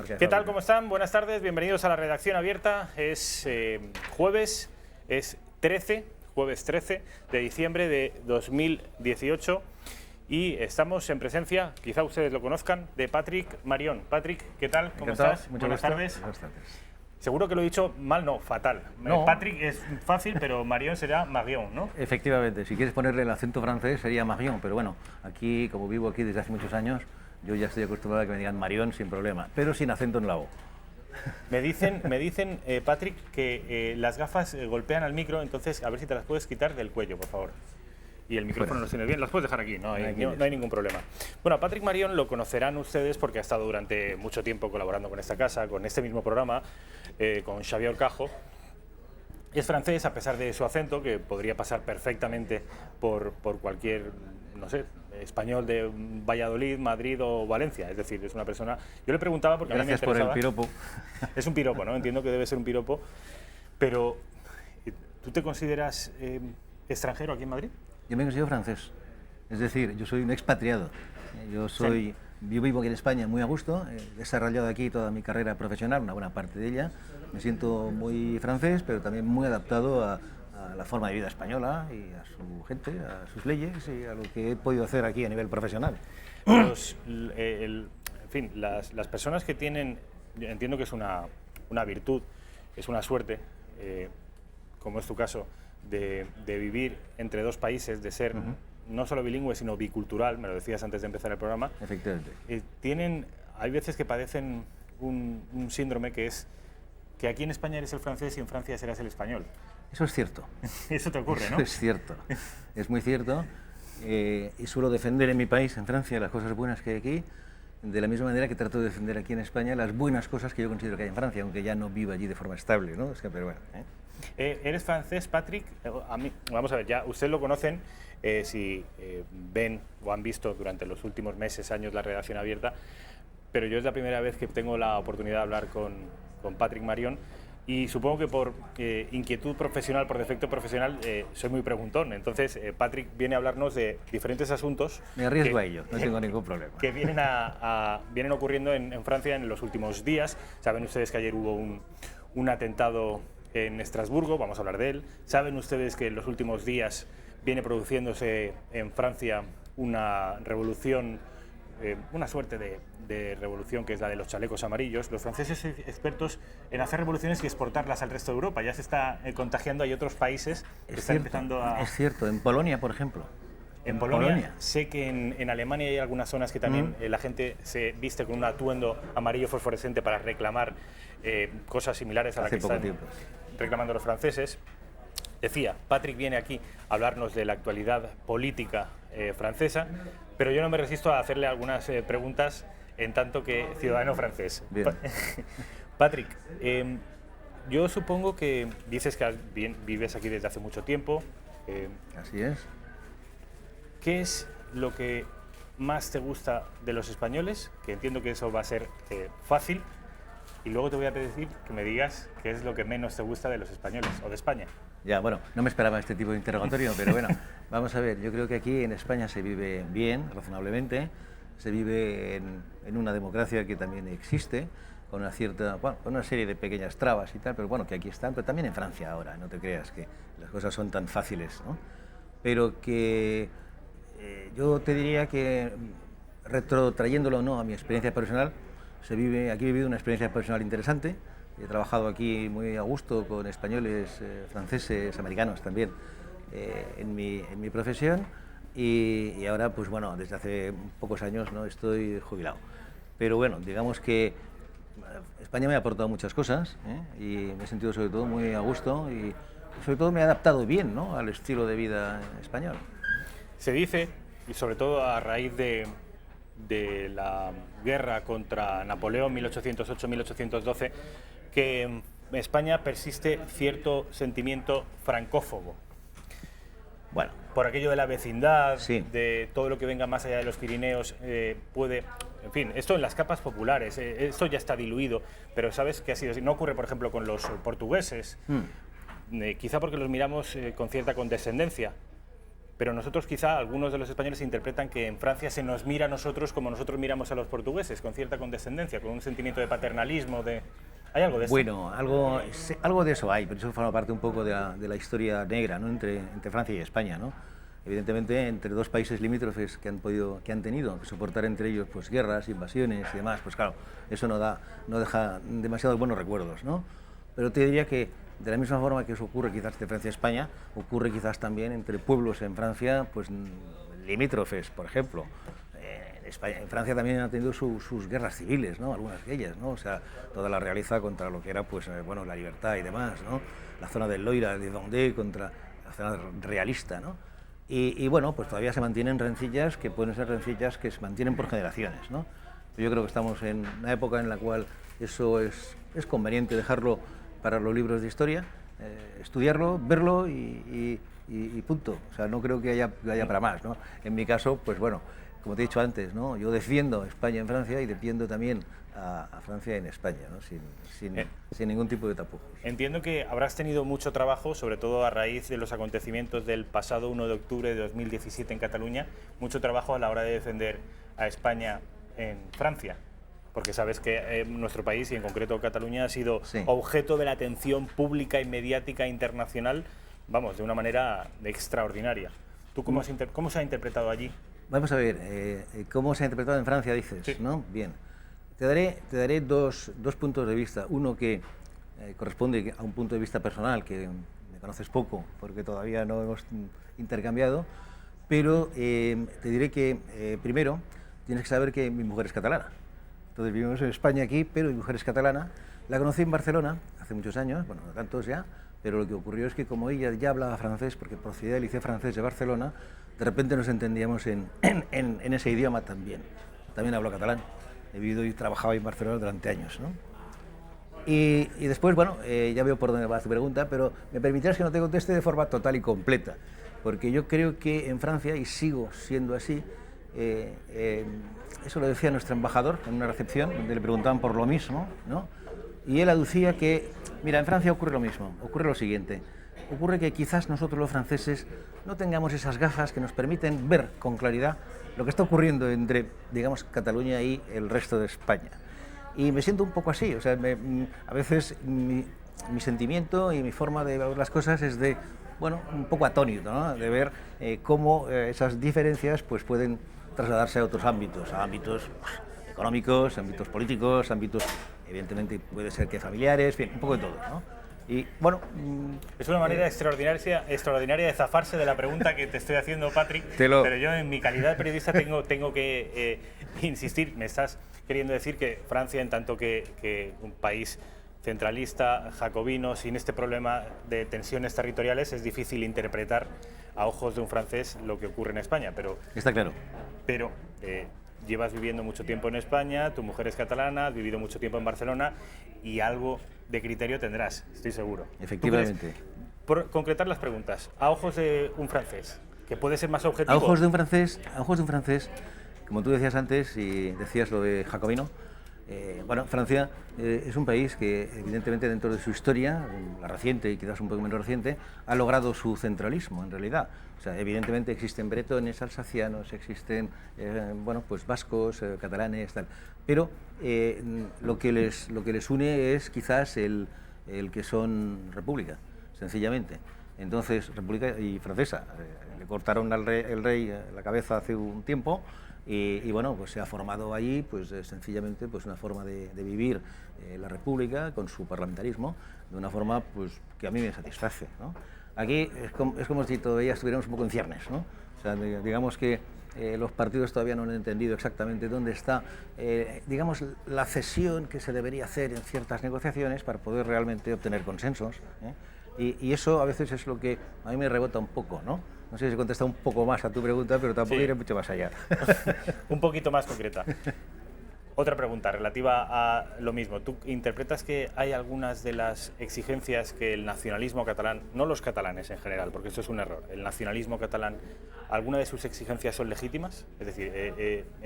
marca de ¿Qué tal? fábrica. ¿Cómo están? Buenas tardes, bienvenidos a la redacción abierta. Es jueves, es jueves 13 de diciembre de 2018 y estamos en presencia, quizá ustedes lo conozcan, de Patrick Marión. Patrick, ¿qué tal? ¿Cómo Encantado, estás? mucho Buenas gusto. tardes. Buenas tardes. Seguro que lo he dicho mal, no, fatal. No. Patrick es fácil, pero Marión será Marion, ¿no? Efectivamente, si quieres ponerle el acento francés sería Marion, pero bueno, aquí, como vivo aquí desde hace muchos años, yo ya estoy acostumbrado a que me digan Marion sin problema, pero sin acento en la O. Me dicen Patrick, que las gafas golpean al micro, entonces a ver si te las puedes quitar del cuello, por favor. Y el micrófono Fuera. los tienes bien, las puedes dejar aquí, no hay ningún problema. Bueno, a Patrick Marión lo conocerán ustedes porque ha estado durante mucho tiempo colaborando con esta casa, con este mismo programa, con Xavier Cajo. Es francés, a pesar de su acento, que podría pasar perfectamente por cualquier, no sé, español de Valladolid, Madrid o Valencia. Es decir, es una persona... Yo le preguntaba porque Gracias a mí me por el interesaba. piropo. Es un piropo, ¿no? Entiendo que debe ser un piropo. Pero, ¿tú te consideras extranjero aquí en Madrid? Yo me considero francés, es decir, yo soy un expatriado. Yo vivo aquí en España muy a gusto, he desarrollado aquí toda mi carrera profesional, una buena parte de ella. Me siento muy francés, pero también muy adaptado a la forma de vida española y a su gente, a sus leyes y a lo que he podido hacer aquí a nivel profesional. En fin, las personas que tienen, entiendo que es una virtud, es una suerte, como es tu caso, de vivir entre dos países, de ser no solo bilingüe, sino bicultural, me lo decías antes de empezar el programa. Efectivamente. Hay veces que padecen un síndrome que es que aquí en España eres el francés y en Francia serás el español. Eso es cierto. Eso te ocurre, ¿no? Eso es cierto, es muy cierto. Y suelo defender en mi país, en Francia, las cosas buenas que hay aquí, de la misma manera que trato de defender aquí en España las buenas cosas que yo considero que hay en Francia, aunque ya no vivo allí de forma estable, ¿no? Es que, pero bueno, ¿Eres francés, Patrick? Vamos a ver, ya ustedes lo conocen, si ven o han visto durante los últimos meses, años la redacción abierta, pero yo es la primera vez que tengo la oportunidad de hablar con Patrick Marión y supongo que por inquietud profesional, por defecto profesional, soy muy preguntón. Entonces, Patrick viene a hablarnos de diferentes asuntos. me arriesgo a ello, no tengo ningún problema. Que vienen ocurriendo en Francia en los últimos días. Saben ustedes que ayer hubo un atentado en Estrasburgo, vamos a hablar de él. Saben ustedes que en los últimos días viene produciéndose en Francia una revolución, una suerte de revolución que es la de los chalecos amarillos. Los franceses son expertos en hacer revoluciones y exportarlas al resto de Europa. Ya se está contagiando, hay otros países que están empezando a... Es cierto, en Polonia, por ejemplo. En Polonia, sé que en Alemania hay algunas zonas que también la gente se viste con un atuendo amarillo fosforescente para reclamar cosas similares a las que están reclamando los franceses. Decía, Patrick viene aquí a hablarnos de la actualidad política francesa, pero yo no me resisto a hacerle algunas preguntas en tanto que ciudadano francés. Bien. Patrick, yo supongo que dices que vives aquí desde hace mucho tiempo. Así es. ¿Qué es lo que más te gusta de los españoles? Que entiendo que eso va a ser fácil. Y luego te voy a pedir que me digas qué es lo que menos te gusta de los españoles o de España. Ya, bueno, no me esperaba este tipo de interrogatorio, pero bueno, vamos a ver, yo creo que aquí en España se vive bien, razonablemente, se vive en una democracia que también existe, con con una serie de pequeñas trabas y tal, pero bueno, que aquí están, pero también en Francia ahora, no te creas que las cosas son tan fáciles, ¿no? Pero que yo te diría que, retrotrayéndolo o no a mi experiencia personal, aquí he vivido una experiencia personal interesante. He trabajado aquí muy a gusto con españoles, franceses, americanos también en mi profesión y ahora, pues bueno, desde hace pocos años no estoy jubilado. Pero bueno, digamos que España me ha aportado muchas cosas y me he sentido sobre todo muy a gusto y sobre todo me he adaptado bien, ¿no?, al estilo de vida español. Se dice, y sobre todo a raíz de la guerra contra Napoleón 1808-1812, que en España persiste cierto sentimiento francófobo. Bueno, por aquello de la vecindad, sí, de todo lo que venga más allá de los Pirineos, puede... En fin, esto en las capas populares, esto ya está diluido, pero sabes que ha sido así. No ocurre, por ejemplo, con los portugueses, quizá porque los miramos con cierta condescendencia, pero nosotros quizá, algunos de los españoles interpretan que en Francia se nos mira a nosotros como nosotros miramos a los portugueses, con cierta condescendencia, con un sentimiento de paternalismo, de... ¿Hay algo de eso? Bueno, algo de eso hay, pero eso forma parte un poco de la historia negra, ¿no? entre Francia y España, ¿no? Evidentemente, entre dos países limítrofes que han tenido que soportar entre ellos pues, guerras, invasiones y demás, pues claro, eso no deja demasiados buenos recuerdos, ¿no? Pero te diría que de la misma forma que eso ocurre quizás entre Francia y España, ocurre quizás también entre pueblos en Francia, pues limítrofes, por ejemplo. En Francia también han tenido sus guerras civiles, ¿no? Algunas de ellas, ¿no? O sea, toda la realeza contra lo que era, pues, bueno, la libertad y demás, ¿no? La zona del Loira, de Vendée, contra la zona realista, ¿no? Y bueno, pues todavía se mantienen rencillas que pueden ser rencillas que se mantienen por generaciones, ¿no? Yo creo que estamos en una época en la cual eso es conveniente dejarlo para los libros de historia, estudiarlo, verlo y punto. O sea, no creo que haya para más, ¿no? En mi caso, pues bueno, como te he dicho antes, ¿no? Yo defiendo España en Francia y defiendo también a Francia en España, ¿no? sin ningún tipo de tapujos. Entiendo que habrás tenido mucho trabajo, sobre todo a raíz de los acontecimientos del pasado 1 de octubre de 2017 en Cataluña, mucho trabajo a la hora de defender a España en Francia, porque sabes que nuestro país, y en concreto Cataluña, ha sido objeto de la atención pública y mediática internacional, vamos, de una manera extraordinaria. ¿Tú cómo se ha interpretado allí? Vamos a ver, ¿cómo se ha interpretado en Francia, dices? Sí. ¿No? Bien. Te daré dos puntos de vista. Uno que corresponde a un punto de vista personal, que me conoces poco, porque todavía no hemos intercambiado, pero te diré que, primero, tienes que saber que mi mujer es catalana. Entonces vivimos en España aquí, pero mi mujer es catalana. La conocí en Barcelona hace muchos años, bueno, no tantos ya, pero lo que ocurrió es que como ella ya hablaba francés, porque procedía del Liceo Francés de Barcelona, de repente nos entendíamos en ese idioma también. También hablo catalán. He vivido y trabajado en Barcelona durante años, ¿no? Y después, bueno, ya veo por dónde va tu pregunta, pero me permitirás que no te conteste de forma total y completa, porque yo creo que en Francia, y sigo siendo así, eso lo decía nuestro embajador en una recepción, donde le preguntaban por lo mismo, ¿no? Y él aducía que, mira, en Francia ocurre lo mismo, ocurre lo siguiente. Ocurre que quizás nosotros los franceses no tengamos esas gafas que nos permiten ver con claridad lo que está ocurriendo entre, digamos, Cataluña y el resto de España. Y me siento un poco así, o sea, a veces mi sentimiento y mi forma de ver las cosas es de, bueno, un poco atónito, ¿no? De ver cómo esas diferencias pues, pueden trasladarse a otros ámbitos, a ámbitos económicos, ámbitos políticos, ámbitos, evidentemente, puede ser que familiares, en fin, un poco de todo, ¿no? Y bueno, es una manera extraordinaria de zafarse de la pregunta que te estoy haciendo, Patrick, pero yo en mi calidad de periodista tengo que insistir. Me estás queriendo decir que Francia, en tanto que un país centralista, jacobino, sin este problema de tensiones territoriales, es difícil interpretar a ojos de un francés lo que ocurre en España. Pero está claro. Pero llevas viviendo mucho tiempo en España, tu mujer es catalana, has vivido mucho tiempo en Barcelona y algo de criterio tendrás, estoy seguro. Efectivamente. Por concretar las preguntas, a ojos de un francés, que puede ser más objetivo. A ojos de un francés, como tú decías antes y decías lo de jacobino, bueno, Francia es un país que evidentemente dentro de su historia, la reciente y quizás un poco menos reciente, ha logrado su centralismo en realidad. O sea, evidentemente existen bretones, alsacianos, existen bueno, pues vascos, catalanes, tal. Pero lo que les une es quizás el que son república, sencillamente. Entonces, república y francesa. Le cortaron al el rey la cabeza hace un tiempo. Y bueno, pues se ha formado allí pues sencillamente pues una forma de vivir la República con su parlamentarismo de una forma pues que a mí me satisface, ¿no? Aquí es como si todavía estuviéramos un poco en ciernes, ¿no? O sea, digamos que los partidos todavía no han entendido exactamente dónde está, digamos, la cesión que se debería hacer en ciertas negociaciones para poder realmente obtener consensos, ¿eh? Y eso a veces es lo que a mí me rebota un poco, ¿no? No sé si he contestado un poco más a tu pregunta, pero tampoco iré mucho más allá. Un poquito más concreta. Otra pregunta relativa a lo mismo. ¿Tú interpretas que hay algunas de las exigencias que el nacionalismo catalán, no los catalanes en general, porque esto es un error, el nacionalismo catalán, alguna de sus exigencias son legítimas? Es decir,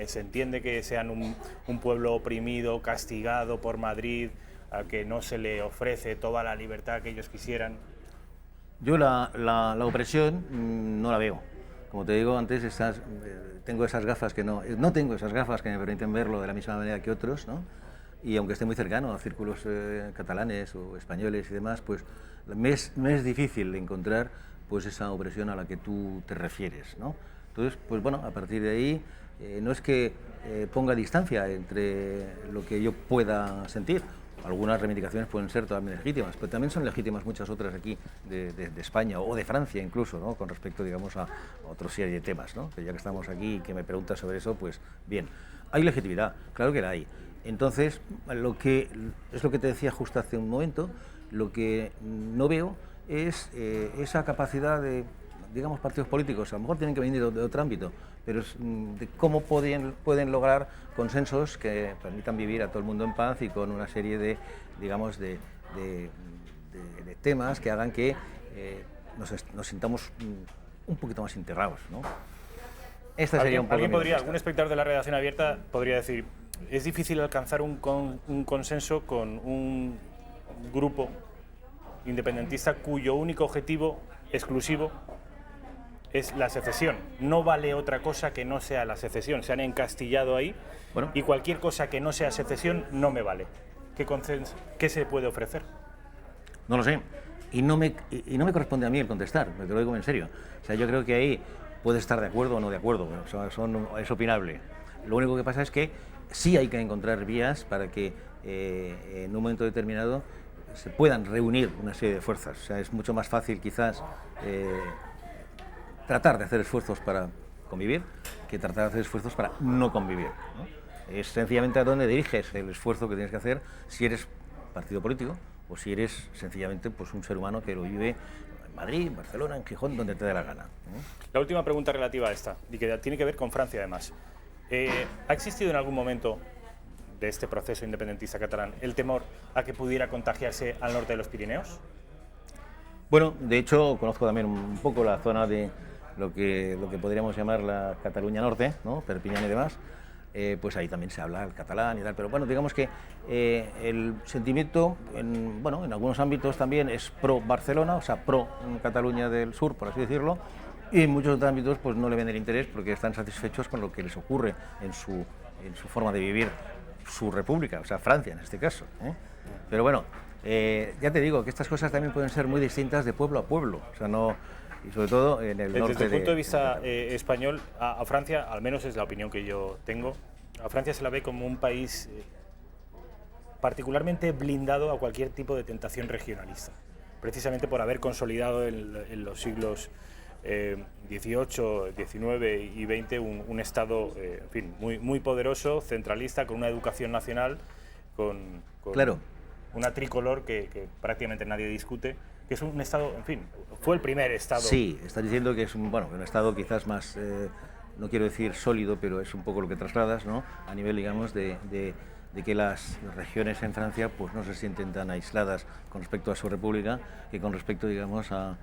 ¿se entiende que sean un pueblo oprimido, castigado por Madrid, a que no se le ofrece toda la libertad que ellos quisieran? Yo la opresión no la veo. como te digo antes, tengo esas gafas que no tengo esas gafas que me permiten verlo de la misma manera que otros, ¿no? Y aunque esté muy cercano a círculos catalanes o españoles y demás, pues me es difícil encontrar pues esa opresión a la que tú te refieres, ¿no? Entonces, pues bueno, a partir de ahí, no es que ponga distancia entre lo que yo pueda sentir. Algunas reivindicaciones pueden ser totalmente legítimas, pero también son legítimas muchas otras aquí de España o de Francia incluso, ¿no? Con respecto, digamos, a otra serie de temas, ¿no? Que ya que estamos aquí y que me preguntas sobre eso, pues bien, hay legitimidad, claro que la hay. Entonces, lo que te decía justo hace un momento, lo que no veo es esa capacidad de, digamos, partidos políticos, a lo mejor tienen que venir de otro ámbito, pero de cómo pueden lograr consensos que permitan vivir a todo el mundo en paz y con una serie de, digamos, de temas que hagan que nos sintamos un poquito más integrados, ¿no? Esta sería un poco algún espectador de la redacción abierta podría decir, es difícil alcanzar un consenso con un grupo independentista cuyo único objetivo exclusivo es la secesión. No vale otra cosa que no sea la secesión. Se han encastillado ahí, bueno, y cualquier cosa que no sea secesión no me vale. ¿Qué se puede ofrecer? No lo sé. Y no me corresponde a mí el contestar, me te lo digo en serio. O sea, yo creo que ahí puede estar de acuerdo o no de acuerdo, o sea, es opinable. Lo único que pasa es que sí hay que encontrar vías para que en un momento determinado se puedan reunir una serie de fuerzas. O sea, es mucho más fácil quizás tratar de hacer esfuerzos para convivir que tratar de hacer esfuerzos para no convivir, ¿no? Es sencillamente a dónde diriges el esfuerzo que tienes que hacer si eres partido político o si eres sencillamente pues, un ser humano que lo vive en Madrid, en Barcelona, en Gijón, donde te dé la gana, ¿no? La última pregunta relativa a esta, y que tiene que ver con Francia además. ¿Ha existido en algún momento de este proceso independentista catalán el temor a que pudiera contagiarse al norte de los Pirineos? Bueno, de hecho conozco también un poco la zona de lo que podríamos llamar la Cataluña Norte, ¿no? Perpiñán y demás, pues ahí también se habla el catalán y tal, pero bueno, digamos que el sentimiento, en algunos ámbitos también es pro Barcelona, o sea, pro Cataluña del Sur, por así decirlo, y en muchos otros ámbitos pues no le ven el interés porque están satisfechos con lo que les ocurre en su forma de vivir su república, o sea, Francia en este caso, ¿eh? Pero bueno, ya te digo que estas cosas también pueden ser muy distintas de pueblo a pueblo, o sea, no... Y sobre todo en el norte. Desde el punto de vista español, a Francia, al menos es la opinión que yo tengo, a Francia se la ve como un país particularmente blindado a cualquier tipo de tentación regionalista, precisamente por haber consolidado en los siglos XVIII, XIX y XX un Estado en fin, muy poderoso, centralista, con una educación nacional, con claro, una tricolor que prácticamente nadie discute, que es un Estado, en fin, fue el primer Estado. Sí, estás diciendo que es un Estado quizás más, no quiero decir sólido, pero es un poco lo que trasladas, ¿no? A nivel, digamos, de que las regiones en Francia pues no se sienten tan aisladas con respecto a su república que con respecto, digamos, a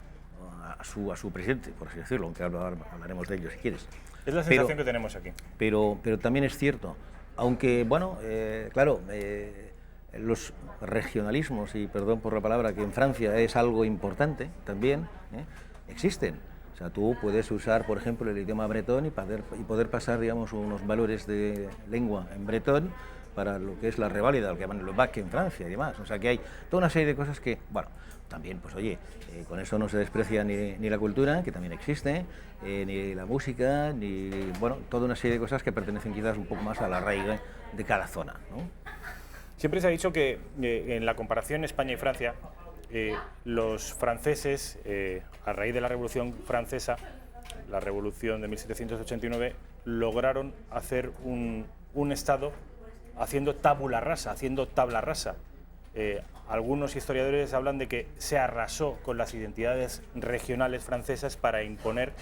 su presidente, por así decirlo, aunque hablaremos de ello si quieres. Es la sensación que tenemos aquí. Pero también es cierto, aunque, bueno, claro, los regionalismos, y perdón por la palabra, que en Francia es algo importante también, existen. O sea, tú puedes usar, por ejemplo, el idioma bretón y poder pasar, digamos, unos valores de lengua en bretón para lo que es la reválida, lo que llaman el bac en Francia y demás. O sea, que hay toda una serie de cosas que, bueno, también, pues oye, con eso no se desprecia ni la cultura, que también existe, ni la música, ni, bueno, toda una serie de cosas que pertenecen quizás un poco más a la arraigo de cada zona, ¿no? Siempre se ha dicho que en la comparación España y Francia, los franceses, a raíz de la Revolución Francesa, la Revolución de 1789, lograron hacer un Estado haciendo tabula rasa, haciendo tabla rasa. Algunos historiadores hablan de que se arrasó con las identidades regionales francesas para imponer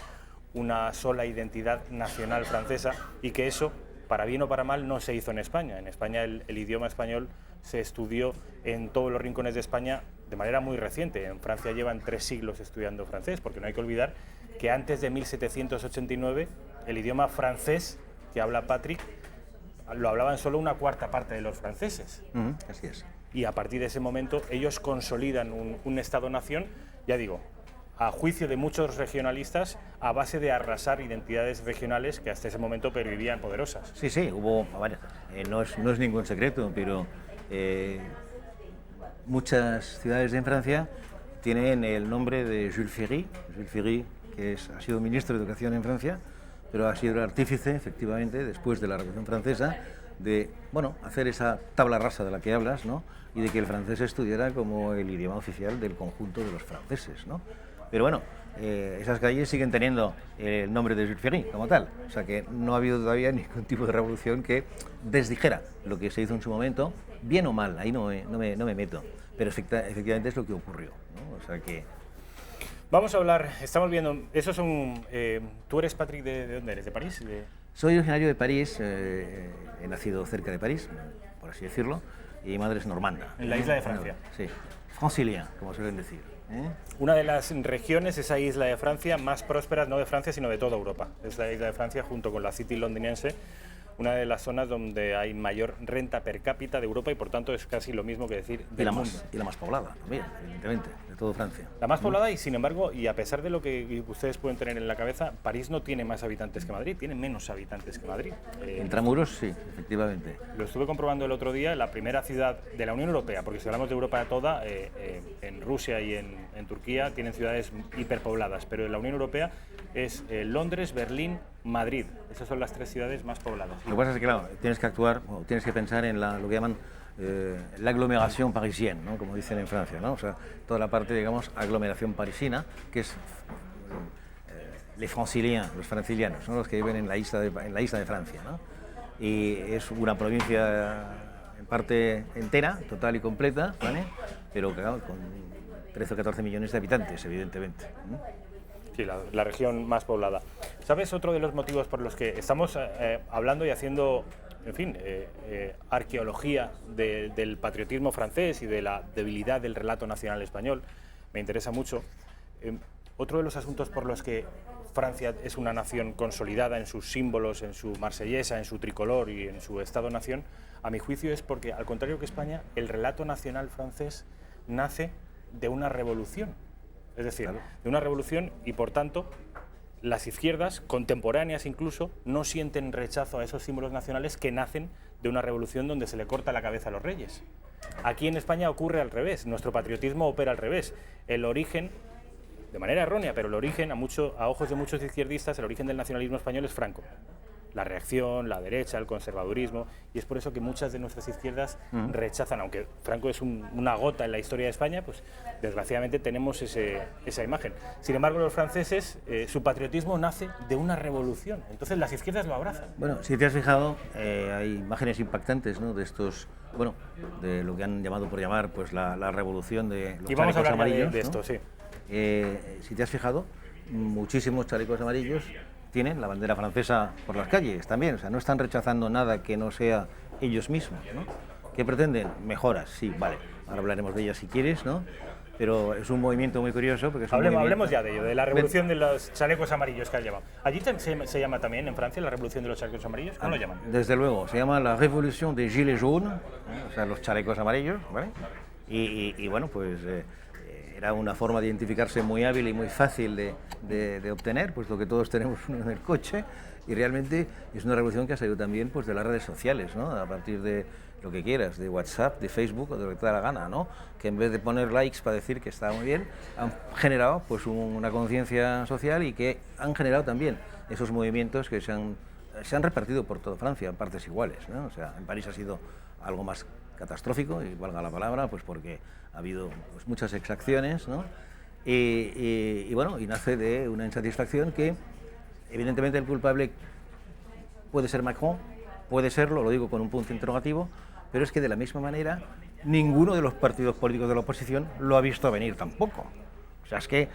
una sola identidad nacional francesa y que eso, para bien o para mal, no se hizo en España. En España el idioma español se estudió en todos los rincones de España de manera muy reciente. En Francia llevan 3 siglos estudiando francés, porque no hay que olvidar que antes de 1789 el idioma francés que habla Patrick lo hablaban solo una cuarta parte de los franceses. Así es. Y a partir de ese momento ellos consolidan un Estado-nación, ya digo, a juicio de muchos regionalistas, a base de arrasar identidades regionales que hasta ese momento pervivían poderosas. Sí, sí, hubo, bueno, no es ningún secreto, pero muchas ciudades en Francia tienen el nombre de Jules Ferry. Jules Ferry, que ha sido ministro de Educación en Francia, pero ha sido el artífice, efectivamente, después de la Revolución Francesa, de hacer esa tabla rasa de la que hablas, ¿no? Y de que el francés estudiara como el idioma oficial del conjunto de los franceses, ¿no? Pero bueno, esas calles siguen teniendo el nombre de Jules Ferry como tal, o sea que no ha habido todavía ningún tipo de revolución que desdijera lo que se hizo en su momento, bien o mal, ahí no me meto, pero efectivamente es lo que ocurrió, ¿no? O sea que... Vamos a hablar, estamos viendo, esos son, ¿tú eres, Patrick, de dónde eres? ¿De París? Soy originario de París, he nacido cerca de París, por así decirlo, y mi madre es normanda. En la isla de Francia. Sí, francilien, como suelen decir. Una de las regiones, esa isla de Francia, más prósperas, no de Francia, sino de toda Europa. Es la isla de Francia, junto con la City londinense, una de las zonas donde hay mayor renta per cápita de Europa y por tanto es casi lo mismo que decir del mundo. Y la más poblada también, evidentemente, de toda Francia. La más poblada y sin embargo, y a pesar de lo que ustedes pueden tener en la cabeza, París no tiene más habitantes que Madrid, tiene menos habitantes que Madrid. Intramuros, sí, efectivamente. Lo estuve comprobando el otro día, la primera ciudad de la Unión Europea, porque si hablamos de Europa toda, en Rusia y en Turquía tienen ciudades hiperpobladas, pero en la Unión Europea es Londres, Berlín, Madrid. Esas son las 3 ciudades más pobladas. Lo que pasa es que, claro, tienes que actuar, tienes que pensar en lo que llaman la aglomeración parisienne, ¿no? Como dicen en Francia, ¿no? O sea, toda la parte, digamos, aglomeración parisina, que es les franciliens, los francilianos, ¿no? Los que viven en la isla de Francia, ¿no? Y es una provincia en parte entera, total y completa, ¿vale? Pero claro, con 13 o 14 millones de habitantes, evidentemente, ¿no? Sí, la región más poblada. ¿Sabes otro de los motivos por los que estamos hablando y haciendo, en fin, arqueología del patriotismo francés y de la debilidad del relato nacional español? Me interesa mucho. Otro de los asuntos por los que Francia es una nación consolidada en sus símbolos, en su marsellesa, en su tricolor y en su Estado-nación, a mi juicio es porque, al contrario que España, el relato nacional francés nace de una revolución. Es decir, claro, de una revolución y, por tanto, las izquierdas, contemporáneas incluso, no sienten rechazo a esos símbolos nacionales que nacen de una revolución donde se le corta la cabeza a los reyes. Aquí en España ocurre al revés, nuestro patriotismo opera al revés. El origen, de manera errónea, pero el origen, a ojos de muchos izquierdistas, el origen del nacionalismo español es Franco. La reacción, la derecha, el conservadurismo, y es por eso que muchas de nuestras izquierdas rechazan, aunque Franco es una gota en la historia de España, pues desgraciadamente tenemos esa imagen. Sin embargo, los franceses, su patriotismo nace de una revolución, entonces las izquierdas lo abrazan. Bueno, si te has fijado, hay imágenes impactantes, ¿no? De estos, de lo que han llamado por llamar, pues la revolución de los chalecos amarillos, de esto, ¿no? Sí. Si te has fijado, muchísimos chalecos amarillos tienen la bandera francesa por las calles también, o sea, no están rechazando nada que no sea ellos mismos, ¿no? ¿Qué pretenden? Mejoras, sí, vale, ahora hablaremos de ellas si quieres, ¿no? Pero es un movimiento muy curioso porque es hablemos ya de ello, de la revolución de los chalecos amarillos que han llamado. ¿Allí se llama también en Francia la revolución de los chalecos amarillos? ¿Cómo lo llaman? Desde luego, se llama la Révolution des Gilets jaunes, o sea, los chalecos amarillos, ¿vale? Y bueno, pues era una forma de identificarse muy hábil y muy fácil de obtener, puesto que todos tenemos uno en el coche, y realmente es una revolución que ha salido también pues, de las redes sociales, ¿no? A partir de lo que quieras, de WhatsApp, de Facebook o de lo que te da la gana, ¿no? Que en vez de poner likes para decir que está muy bien, han generado pues, una conciencia social y que han generado también esos movimientos que se han repartido por toda Francia en partes iguales, ¿no? O sea, en París ha sido algo más catastrófico, y valga la palabra, pues porque ha habido pues, muchas exacciones, ¿no? Y bueno, y nace de una insatisfacción que, evidentemente, el culpable puede ser Macron, puede serlo, lo digo con un punto interrogativo, pero es que de la misma manera ninguno de los partidos políticos de la oposición lo ha visto venir tampoco. O sea, es que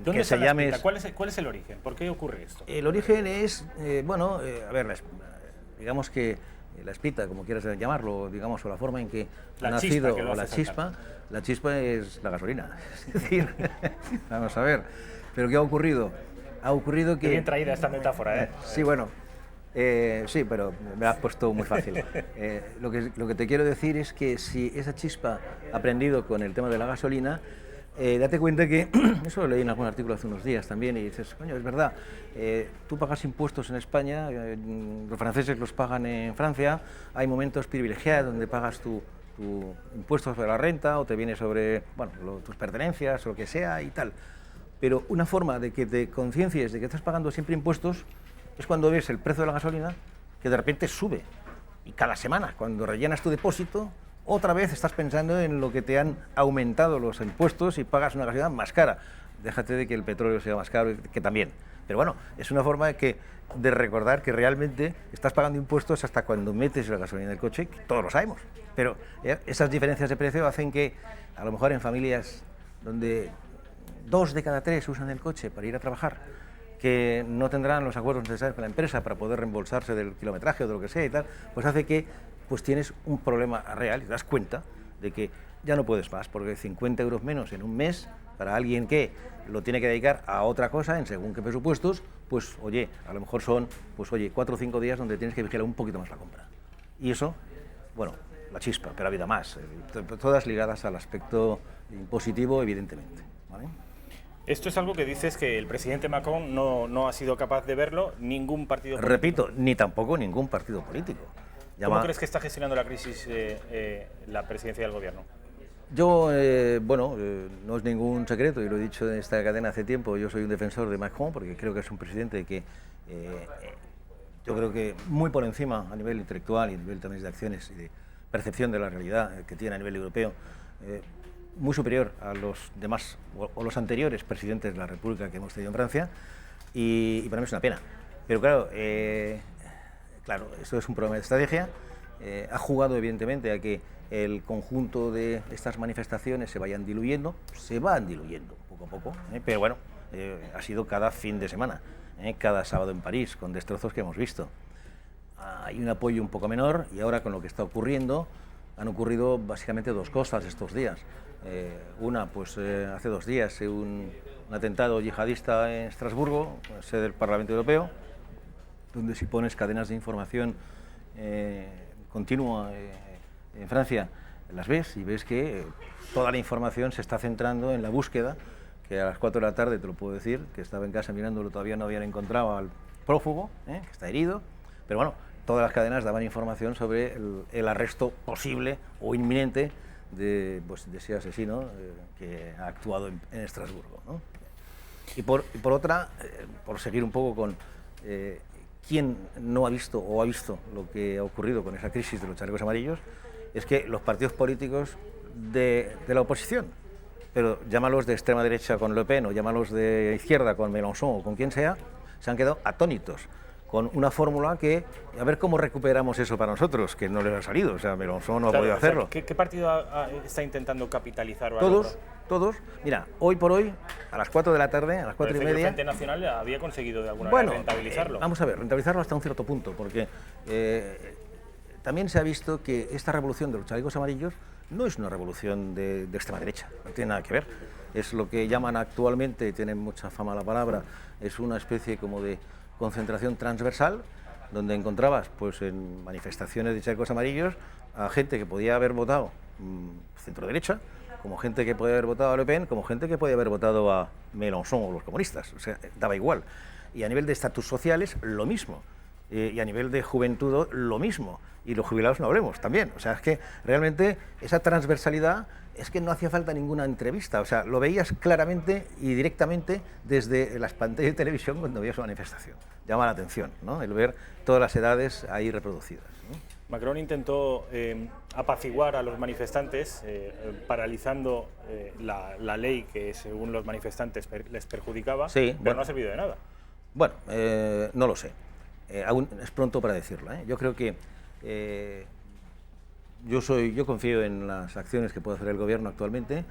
¿Dónde se llame... ¿Cuál es el origen? ¿Por qué ocurre esto? El origen es, a ver, digamos que la espita, como quieras llamarlo, digamos, o la forma en que ha nacido, o la chispa es la gasolina. Es decir, vamos a ver, pero ¿qué ha ocurrido? Ha ocurrido que... Qué bien traída esta metáfora, ¿eh? Sí, bueno, sí, pero me la has puesto muy fácil. Lo que te quiero decir es que si esa chispa ha prendido con el tema de la gasolina, date cuenta que, eso lo leí en algún artículo hace unos días también, y dices, coño, es verdad, tú pagas impuestos en España, los franceses los pagan en Francia, hay momentos privilegiados donde pagas tu impuestos sobre la renta o te viene sobre, bueno, tus pertenencias o lo que sea y tal. Pero una forma de que te conciencias de que estás pagando siempre impuestos es cuando ves el precio de la gasolina que de repente sube. Y cada semana, cuando rellenas tu depósito, otra vez estás pensando en lo que te han aumentado los impuestos y pagas una gasolina más cara. Déjate de que el petróleo sea más caro, que también. Pero bueno, es una forma de recordar que realmente estás pagando impuestos hasta cuando metes la gasolina en el coche, que todos lo sabemos. Pero esas diferencias de precio hacen que, a lo mejor en familias donde 2 de cada 3 usan el coche para ir a trabajar, que no tendrán los acuerdos necesarios con la empresa para poder reembolsarse del kilometraje o de lo que sea y tal, pues hace que pues tienes un problema real y te das cuenta de que ya no puedes más, porque 50 euros menos en un mes para alguien que lo tiene que dedicar a otra cosa en según qué presupuestos, pues oye, a lo mejor son, pues oye, 4 o 5 días donde tienes que vigilar un poquito más la compra. Y eso, bueno, la chispa, pero ha habido más, todas ligadas al aspecto impositivo, evidentemente, ¿vale? Esto es algo que dices que el presidente Macron no ha sido capaz de verlo, ningún partido político. Repito, ni tampoco ningún partido político. ¿Cómo crees que está gestionando la crisis la presidencia del gobierno? Yo, no es ningún secreto, y lo he dicho en esta cadena hace tiempo, yo soy un defensor de Macron porque creo que es un presidente que yo creo que muy por encima a nivel intelectual y a nivel también de acciones y de percepción de la realidad que tiene a nivel europeo, muy superior a los demás o los anteriores presidentes de la República que hemos tenido en Francia, y para mí es una pena. Pero claro, esto es un problema de estrategia, ha jugado evidentemente a que el conjunto de estas manifestaciones se van diluyendo poco a poco, pero bueno, ha sido cada fin de semana, cada sábado en París, con destrozos que hemos visto. Hay un apoyo un poco menor, y ahora con lo que está ocurriendo, han ocurrido básicamente 2 cosas estos días. Una, pues hace 2 días, un atentado yihadista en Estrasburgo, sede del Parlamento Europeo, donde si pones cadenas de información continua en Francia, las ves y ves que toda la información se está centrando en la búsqueda, que a las 4 de la tarde, te lo puedo decir, que estaba en casa mirándolo, todavía no habían encontrado al prófugo, que está herido, pero bueno, todas las cadenas daban información sobre el arresto posible o inminente de ese asesino que ha actuado en Estrasburgo, ¿no? Y por otra, por seguir un poco con quién no ha visto o ha visto lo que ha ocurrido con esa crisis de los chalecos amarillos, es que los partidos políticos de la oposición, pero llámalos de extrema derecha con Le Pen o llámalos de izquierda con Mélenchon o con quien sea, se han quedado atónitos con una fórmula que, a ver cómo recuperamos eso para nosotros, que no les ha salido, o sea, Mélenchon no ha podido hacerlo. ¿Qué partido está intentando capitalizar? Todos. Mira, hoy por hoy, a las 4 de la tarde, a las 4 y media... El Frente Nacional había conseguido de alguna manera rentabilizarlo. Vamos a ver, rentabilizarlo hasta un cierto punto, porque también se ha visto que esta revolución de los chalecos amarillos no es una revolución de extrema derecha, no tiene nada que ver. Es lo que llaman actualmente, tiene mucha fama la palabra, es una especie como de concentración transversal, donde encontrabas pues en manifestaciones de chalecos amarillos a gente que podía haber votado centro derecha, como gente que podía haber votado a Le Pen, como gente que podía haber votado a Mélenchon o los comunistas, o sea, daba igual. Y a nivel de estatus sociales, lo mismo. Y a nivel de juventud, lo mismo. Y los jubilados no hablemos también. O sea, es que realmente esa transversalidad es que no hacía falta ninguna entrevista. O sea, lo veías claramente y directamente desde las pantallas de televisión cuando veías una manifestación. Llama la atención, ¿no? El ver todas las edades ahí reproducidas, ¿no? Macron intentó apaciguar a los manifestantes paralizando la ley que según los manifestantes les perjudicaba, sí, pero no ha servido de nada. Bueno, no lo sé. Aún es pronto para decirlo, ¿eh? Yo creo que yo confío en las acciones que puede hacer el gobierno actualmente.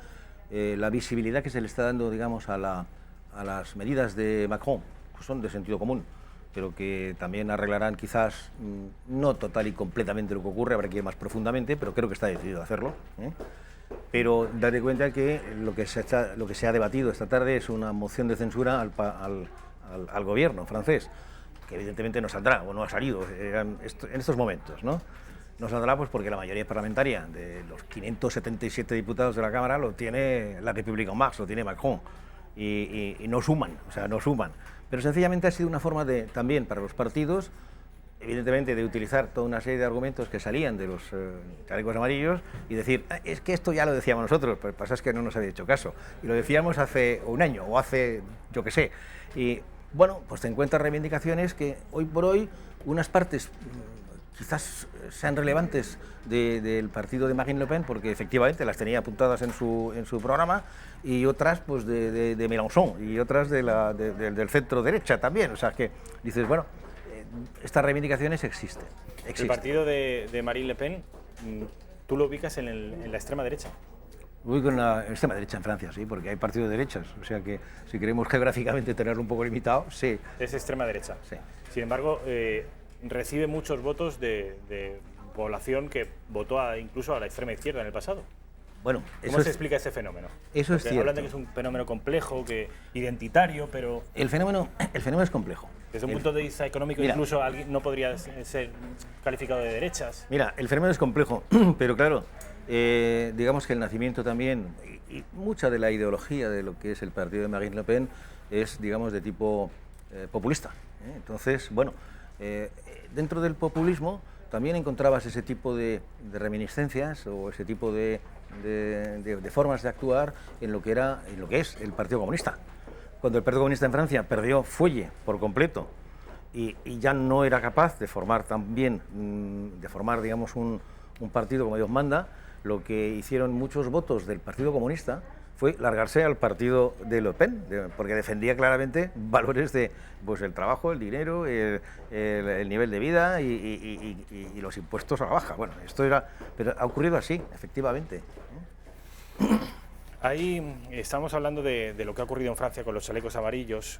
La visibilidad que se le está dando, digamos, a las medidas de Macron, pues son de sentido común, pero que también arreglarán quizás no total y completamente lo que ocurre, habrá que ir más profundamente, pero creo que está decidido a hacerlo, ¿eh? Pero date cuenta que lo que se ha debatido esta tarde es una moción de censura al gobierno francés, que evidentemente no saldrá o no ha salido en estos momentos, ¿no? No saldrá pues porque la mayoría parlamentaria de los 577 diputados de la Cámara lo tiene la República En Marche, lo tiene Macron, y no suman, o sea, no suman. Pero sencillamente ha sido una forma de, también para los partidos, evidentemente, de utilizar toda una serie de argumentos que salían de los chalecos amarillos y decir, es que esto ya lo decíamos nosotros, pero pasa es que no nos había hecho caso. Y lo decíamos hace un año o hace, yo qué sé. Y bueno, pues te encuentras reivindicaciones que hoy por hoy unas partes quizás sean relevantes del partido de Marine Le Pen, porque efectivamente las tenía apuntadas en su programa, y otras pues de Mélenchon, y otras del centro derecha también. O sea que dices, bueno, estas reivindicaciones existen. El partido de Marine Le Pen, ¿tú lo ubicas en la extrema derecha? Voy con la extrema derecha en Francia, sí, porque hay partidos de derechas, o sea que si queremos geográficamente tenerlo un poco limitado, sí. Es extrema derecha. Sí. Sin embargo, recibe muchos votos de población que votó incluso a la extrema izquierda en el pasado. Bueno, ¿Cómo se explica ese fenómeno? Eso es cierto. Hablan de que es un fenómeno complejo, identitario, pero... El fenómeno es complejo. Desde un punto de vista económico, mira, incluso alguien no podría ser calificado de derechas. Mira, el fenómeno es complejo, pero claro, digamos que el nacimiento también, y mucha de la ideología de lo que es el partido de Marine Le Pen es, digamos, de tipo populista. Entonces, bueno, dentro del populismo también encontrabas ese tipo de reminiscencias o ese tipo de formas de actuar en lo que es el Partido Comunista. Cuando el Partido Comunista en Francia perdió fuelle por completo y ya no era capaz de formar digamos, un partido como Dios manda, lo que hicieron muchos votos del Partido Comunista fue largarse al partido de Le Pen, porque defendía claramente valores de pues, el trabajo, el dinero, el nivel de vida y los impuestos a la baja. Bueno, pero ha ocurrido así, efectivamente. Ahí estamos hablando de lo que ha ocurrido en Francia con los chalecos amarillos.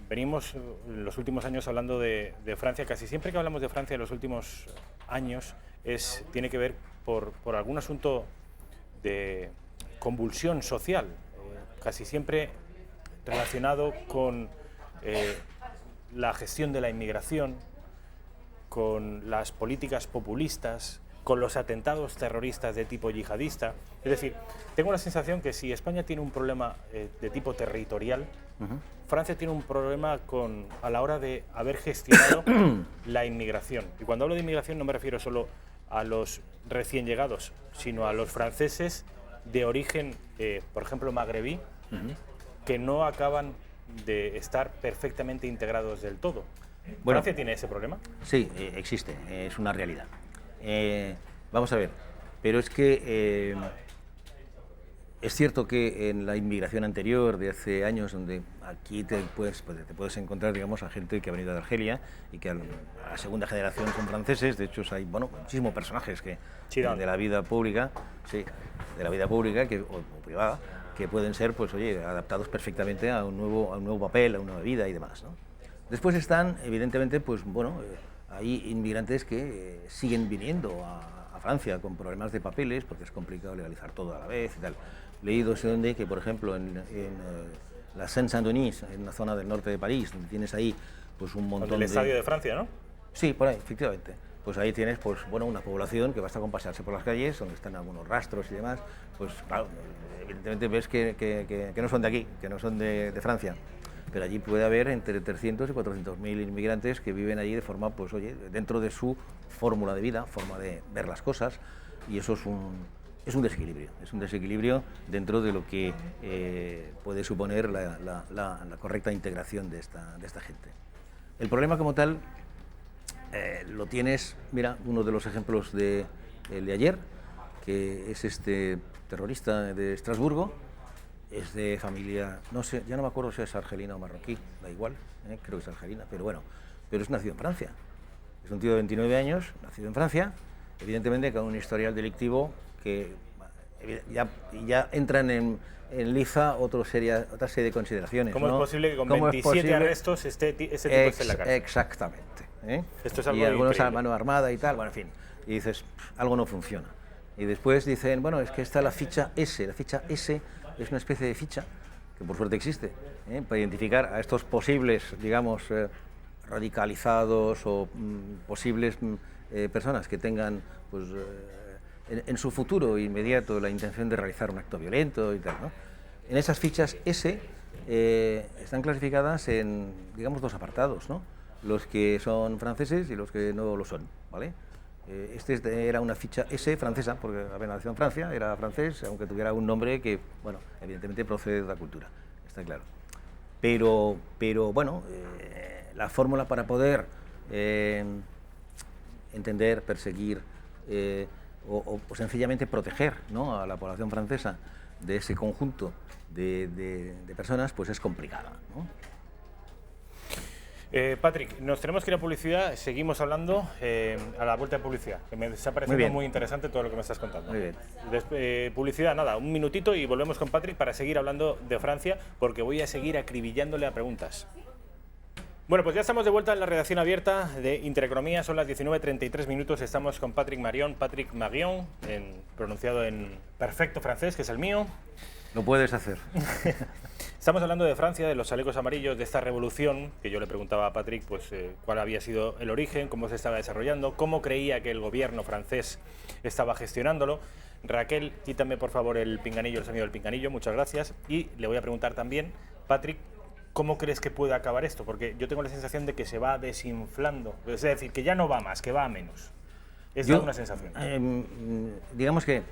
Venimos en los últimos años hablando de Francia. Casi siempre que hablamos de Francia en los últimos años tiene que ver por algún asunto de convulsión social, casi siempre relacionado con la gestión de la inmigración, con las políticas populistas, con los atentados terroristas de tipo yihadista. Es decir, tengo la sensación que si España tiene un problema de tipo territorial, Francia tiene un problema a la hora de haber gestionado la inmigración. Y cuando hablo de inmigración no me refiero solo a los recién llegados, sino a los franceses de origen, por ejemplo, magrebí, que no acaban de estar perfectamente integrados del todo. Bueno, ¿Francia tiene ese problema? Sí, existe, es una realidad. Vamos a ver, pero es que es cierto que en la inmigración anterior de hace años, donde aquí te puedes encontrar, digamos, a gente que ha venido de Argelia y que a la segunda generación son franceses. De hecho, hay muchísimos personajes que de la vida pública, sí, de la vida pública o privada, que pueden ser, pues, oye, adaptados perfectamente a un nuevo papel, a una nueva vida y demás, ¿no? Después están, evidentemente, pues, bueno, hay inmigrantes que siguen viniendo a Francia con problemas de papeles, porque es complicado legalizar todo a la vez y tal. Leído donde que, por ejemplo, en la Seine-Saint-Denis, en la zona del norte de París, donde tienes ahí pues un montón el estadio de Francia, ¿no? Sí, por ahí, efectivamente. Pues ahí tienes, pues, bueno, una población que basta con pasearse por las calles, donde están algunos rastros y demás. Pues claro, evidentemente ves que no son de aquí, que no son de Francia. Pero allí puede haber entre 300 y 400.000 inmigrantes que viven allí de forma, pues, oye, dentro de su fórmula de vida, forma de ver las cosas, y eso es un desequilibrio dentro de lo que puede suponer la correcta integración de esta gente. El problema como tal lo tienes, mira, uno de los ejemplos el de ayer, que es este terrorista de Estrasburgo. Es de familia, no sé, ya no me acuerdo si es argelina o marroquí, da igual, creo que es argelina, pero bueno, pero es nacido en Francia. Es un tío de 29 años, nacido en Francia, evidentemente con un historial delictivo que ya entran en liza otra serie de consideraciones. ¿Cómo, ¿no? es posible que con 27 arrestos ese tipo esté en la cárcel? Exactamente. Esto es algo y algunos a increíble. mano armada y tal, bueno, en fin, y dices, algo no funciona. Y después dicen, bueno, es que está la ficha S es una especie de ficha, que por suerte existe, para identificar a estos posibles, digamos, radicalizados o posibles personas que tengan pues, en su futuro inmediato la intención de realizar un acto violento y tal, ¿no? En esas fichas S están clasificadas en, digamos, dos apartados, ¿no? Los que son franceses y los que no lo son, ¿vale? Era una ficha S francesa, porque había nacido en Francia, era francés, aunque tuviera un nombre que, bueno, evidentemente procede de la cultura, está claro. Pero bueno, la fórmula para poder entender, perseguir o sencillamente proteger, ¿no?, a la población francesa de ese conjunto de personas, pues es complicada, ¿no? Patrick, nos tenemos que ir a publicidad, seguimos hablando a la vuelta de publicidad, que me está pareciendo muy interesante todo lo que me estás contando. Muy bien. Publicidad, nada, un minutito y volvemos con Patrick para seguir hablando de Francia, porque voy a seguir acribillándole a preguntas. Bueno, pues ya estamos de vuelta en la redacción abierta de Intereconomía, son las 19:33 minutos, estamos con Patrick Marion, pronunciado en perfecto francés, que es el mío. Lo puedes hacer. Estamos hablando de Francia, de los chalecos amarillos, de esta revolución, que yo le preguntaba a Patrick pues, cuál había sido el origen, cómo se estaba desarrollando, cómo creía que el gobierno francés estaba gestionándolo. Raquel, quítame por favor el pinganillo, el sonido del pinganillo, muchas gracias. Y le voy a preguntar también, Patrick, ¿cómo crees que puede acabar esto? Porque yo tengo la sensación de que se va desinflando, es decir, que ya no va más, que va a menos. Esa es una sensación. Digamos que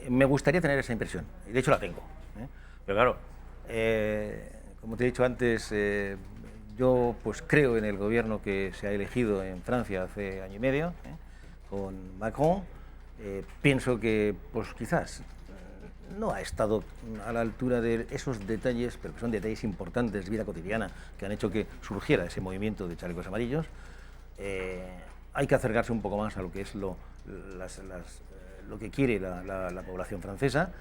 me gustaría tener esa impresión, y de hecho la tengo, pero claro, como te he dicho antes, yo pues creo en el gobierno que se ha elegido en Francia hace año y medio, con Macron. Pienso que pues quizás no ha estado a la altura de esos detalles, pero que son detalles importantes de vida cotidiana que han hecho que surgiera ese movimiento de chalecos amarillos. Hay que acercarse un poco más a lo que es lo que quiere la población francesa.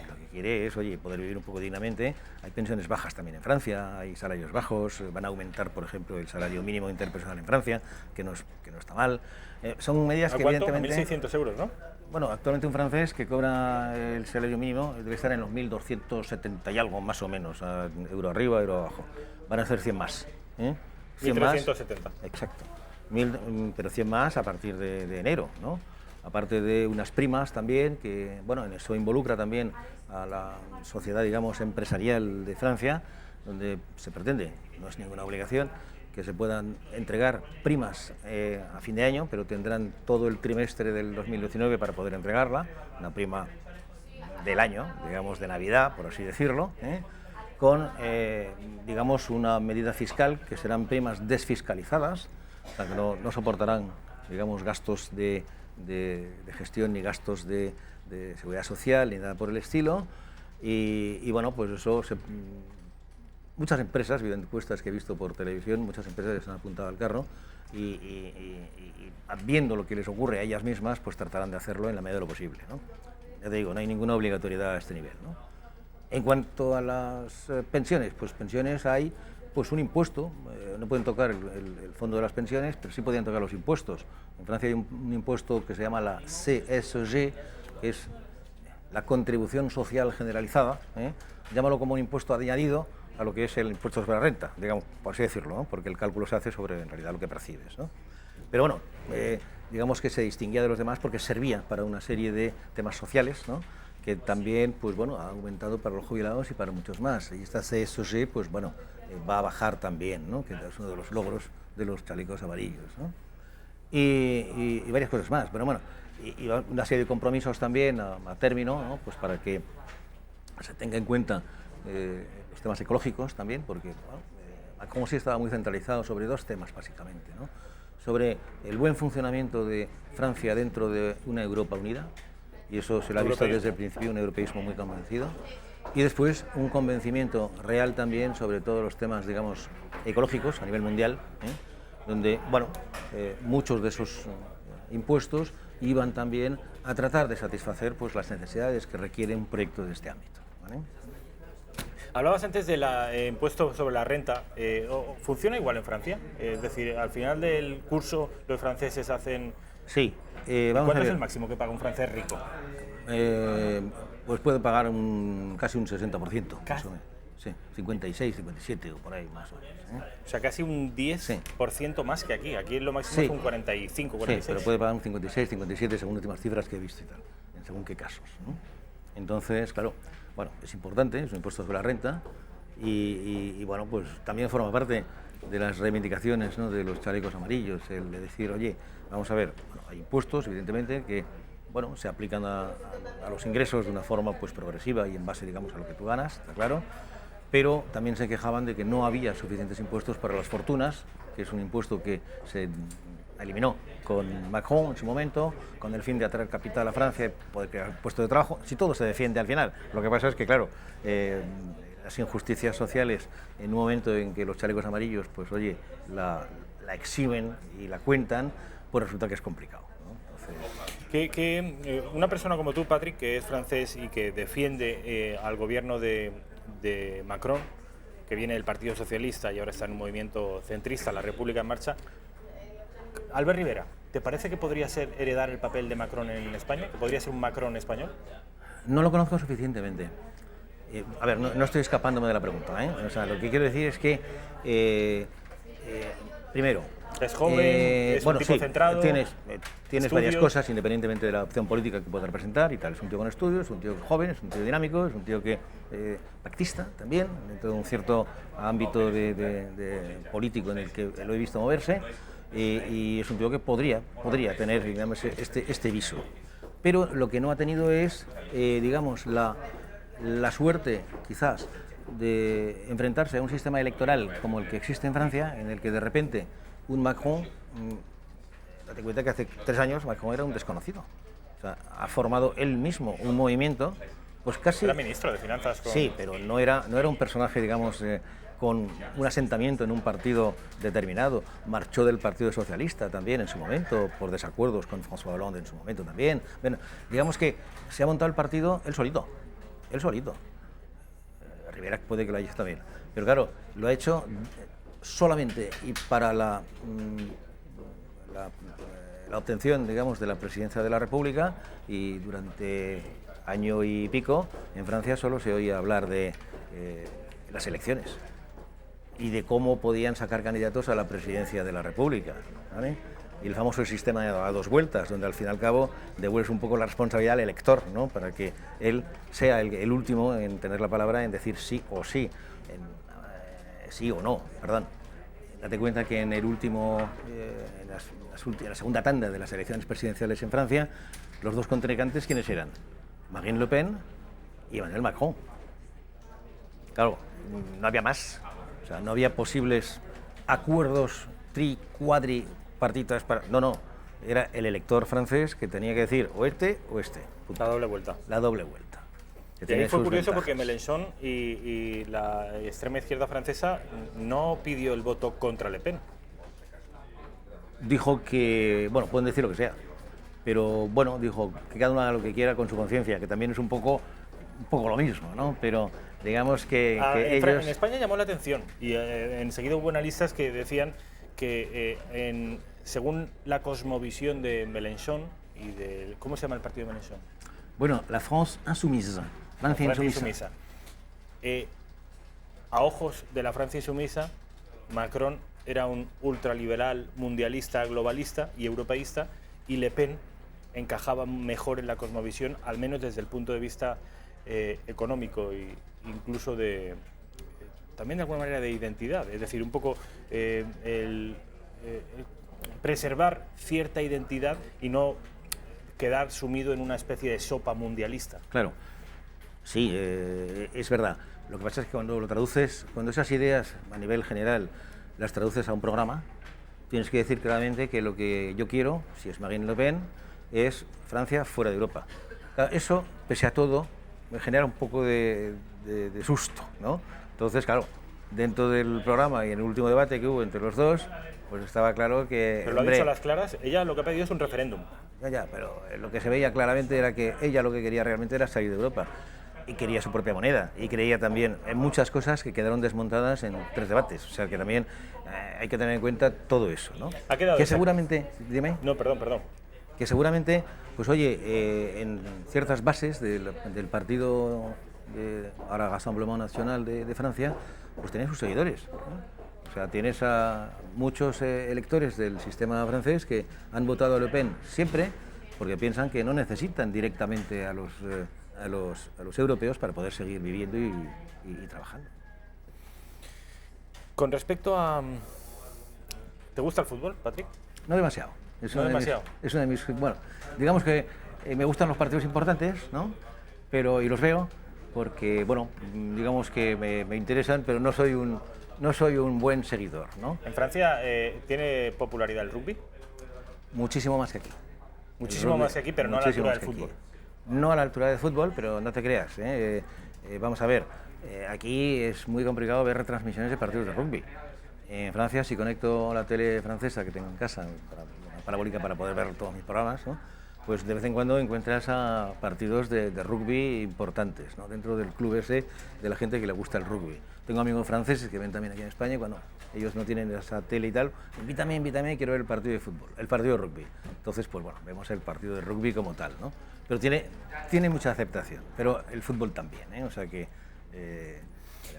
Lo que quiere es, oye, poder vivir un poco dignamente. Hay pensiones bajas también en Francia, hay salarios bajos, van a aumentar, por ejemplo, el salario mínimo interpersonal en Francia, que no está mal. Son medidas que evidentemente... 1.600 euros, ¿no? Bueno, actualmente un francés que cobra el salario mínimo debe estar en los 1.270 y algo, más o menos, euro arriba, euro abajo. Van a ser 100 más. 1.370. Más, exacto. Pero 100 más a partir de enero, ¿no? Aparte de unas primas también, que, bueno, en eso involucra también a la sociedad, digamos, empresarial de Francia, donde se pretende, no es ninguna obligación, que se puedan entregar primas a fin de año, pero tendrán todo el trimestre del 2019 para poder entregarla, una prima del año, digamos, de Navidad, por así decirlo, con, digamos, una medida fiscal que serán primas desfiscalizadas, o sea, que no soportarán, digamos, gastos de gestión ni gastos de seguridad social ni nada por el estilo. Y bueno, pues eso muchas empresas, encuestas que he visto por televisión, muchas empresas se han apuntado al carro y viendo lo que les ocurre a ellas mismas, pues tratarán de hacerlo en la medida de lo posible, ¿no? Ya te digo, no hay ninguna obligatoriedad a este nivel, ¿no? En cuanto a las pensiones, pues pensiones hay pues un impuesto, no pueden tocar el fondo de las pensiones, pero sí podían tocar los impuestos. En Francia hay un impuesto que se llama la CSG, que es la contribución social generalizada, llámalo como un impuesto añadido a lo que es el impuesto sobre la renta, digamos, por así decirlo, ¿no? Porque el cálculo se hace sobre en realidad lo que percibes, ¿no? Pero bueno, digamos que se distinguía de los demás porque servía para una serie de temas sociales, ¿no?, que también, pues bueno, ha aumentado para los jubilados y para muchos más. Y esta CSG, pues bueno, va a bajar también, ¿no?, que es uno de los logros de los chalecos amarillos, ¿no? Y varias cosas más. Pero bueno, y una serie de compromisos también a término, ¿no?, pues para que se tenga en cuenta los temas ecológicos también, porque bueno, como si estaba muy centralizado sobre dos temas básicamente, ¿no?, sobre el buen funcionamiento de Francia dentro de una Europa unida, y eso se lo ha visto desde el principio, un europeísmo muy convencido, y después un convencimiento real también sobre todos los temas, digamos, ecológicos a nivel mundial, donde, bueno, muchos de esos impuestos iban también a tratar de satisfacer pues las necesidades que requiere un proyecto de este ámbito, ¿vale? Hablabas antes del impuesto sobre la renta. ¿Funciona igual en Francia? Es decir, al final del curso los franceses hacen... Sí. ¿Cuánto es el máximo que paga un francés rico? Pues puede pagar casi un 60%. Sí, 56, 57 o por ahí más o menos. O sea, casi un 10% más que aquí. Aquí lo máximo es un 45, 46. Sí, pero puede pagar un 56, 57 según últimas cifras que he visto y tal, en según qué casos, ¿no? Entonces, claro, bueno, es importante, es un impuesto sobre la renta y bueno, pues también forma parte de las reivindicaciones, ¿no?, de los chalecos amarillos, el de decir, oye, vamos a ver, bueno, hay impuestos, evidentemente, que bueno, se aplican a los ingresos de una forma pues progresiva y en base, digamos, a lo que tú ganas, está claro, pero también se quejaban de que no había suficientes impuestos para las fortunas, que es un impuesto que se eliminó con Macron en su momento, con el fin de atraer capital a Francia, poder crear puestos de trabajo, si todo se defiende al final. Lo que pasa es que, claro, las injusticias sociales, en un momento en que los chalecos amarillos, pues oye, la exhiben y la cuentan, pues resulta que es complicado, ¿no? Entonces... una persona como tú, Patrick, que es francés y que defiende al gobierno de Macron, que viene del Partido Socialista y ahora está en un movimiento centrista, la República en Marcha, Albert Rivera, ¿te parece que podría ser heredar el papel de Macron en España? ¿Que podría ser un Macron español? No lo conozco suficientemente. A ver, no estoy escapándome de la pregunta, ¿eh? O sea, lo que quiero decir es que, primero... Es joven, es bueno, un tipo sí, centrado. Tienes varias cosas, independientemente de la opción política que pueda representar y tal. Es un tío con estudios, es un tío joven, es un tío dinámico, es un tío que pactista también, dentro de un cierto ámbito de político en el que lo he visto moverse, y es un tío que podría tener, digamos, este viso. Pero lo que no ha tenido es, digamos, la suerte, quizás, de enfrentarse a un sistema electoral como el que existe en Francia, en el que de repente un Macron, date cuenta que hace 3 años Macron era un desconocido. O sea, ha formado él mismo un movimiento, pues casi... Era ministro de Finanzas. Sí, pero no era un personaje, digamos, con un asentamiento en un partido determinado. Marchó del Partido Socialista también en su momento, por desacuerdos con François Hollande en su momento también. Bueno, digamos que se ha montado el partido él solito. Rivera puede que lo haya hecho también. Pero claro, lo ha hecho solamente y para la obtención, digamos, de la presidencia de la República, y durante año y pico en Francia solo se oía hablar de las elecciones y de cómo podían sacar candidatos a la presidencia de la República, ¿vale? Y el famoso sistema a 2 vueltas, donde al fin y al cabo devuelves un poco la responsabilidad al elector, ¿no?, para que él sea el último en tener la palabra, en decir sí o sí, sí o no, perdón. Date cuenta que en el último, en la segunda tanda de las elecciones presidenciales en Francia, los 2 contrincantes, ¿quiénes eran? Marine Le Pen y Emmanuel Macron. Claro, no había más, o sea, no había posibles acuerdos cuadripartitas para... No, era el elector francés que tenía que decir o este o este. La doble vuelta. La doble vuelta. Y ahí fue curioso porque Mélenchon y la extrema izquierda francesa no pidió el voto contra Le Pen. Dijo que, bueno, pueden decir lo que sea, pero bueno, dijo que cada uno haga lo que quiera con su conciencia, que también es un poco lo mismo, ¿no? Pero digamos que ellos... En España llamó la atención y enseguida hubo analistas que decían que según la cosmovisión de Mélenchon y de... ¿Cómo se llama el partido de Mélenchon? Bueno, la France Insoumise. Francia Insumisa. A ojos de la Francia Insumisa, Macron era un ultraliberal, mundialista, globalista y europeísta, y Le Pen encajaba mejor en la cosmovisión, al menos desde el punto de vista económico e incluso también de alguna manera de identidad, es decir, un poco preservar cierta identidad y no quedar sumido en una especie de sopa mundialista. Claro, sí, es verdad. Lo que pasa es que cuando lo traduces, cuando esas ideas a nivel general las traduces a un programa, tienes que decir claramente que lo que yo quiero, si es Marine Le Pen, es Francia fuera de Europa. Claro, eso, pese a todo, me genera un poco de susto, ¿no? Entonces, claro, dentro del programa y en el último debate que hubo entre los dos, pues estaba claro que... Pero lo ha dicho a las claras, ella lo que ha pedido es un referéndum. Ya, pero lo que se veía claramente era que ella lo que quería realmente era salir de Europa. Y quería su propia moneda, y creía también en muchas cosas que quedaron desmontadas en 3 debates. O sea que también hay que tener en cuenta todo eso, ¿no? Ha quedado que seguramente... Dime. No, perdón. Que seguramente, pues oye, en ciertas bases del partido ahora Rassemblement National de Francia, pues tiene sus seguidores, ¿no? O sea, tienes a muchos electores del sistema francés que han votado a Le Pen siempre porque piensan que no necesitan directamente a los europeos para poder seguir viviendo y trabajando. Con respecto a... ¿Te gusta el fútbol, Patrick? No demasiado. No demasiado. Es una de mis... Bueno, digamos que me gustan los partidos importantes, ¿no? Y los veo porque, bueno, digamos que me interesan, pero no soy un buen seguidor, ¿no? ¿En Francia tiene popularidad el rugby? Muchísimo más que aquí. Muchísimo más que aquí, pero no a la altura del fútbol. No a la altura del fútbol, pero no te creas. Vamos a ver, aquí es muy complicado ver retransmisiones de partidos de rugby. En Francia, si conecto la tele francesa que tengo en casa, una parabólica para poder ver todos mis programas, ¿no? Pues de vez en cuando encuentras a partidos de rugby importantes, ¿no? Dentro del club ese de la gente que le gusta el rugby. Tengo amigos franceses que ven también aquí en España y cuando ellos no tienen esa tele y tal, invítame, quiero ver el partido de fútbol, el partido de rugby. Entonces, pues bueno, vemos el partido de rugby como tal, ¿no? Pero tiene mucha aceptación, pero el fútbol también, ¿eh? O sea que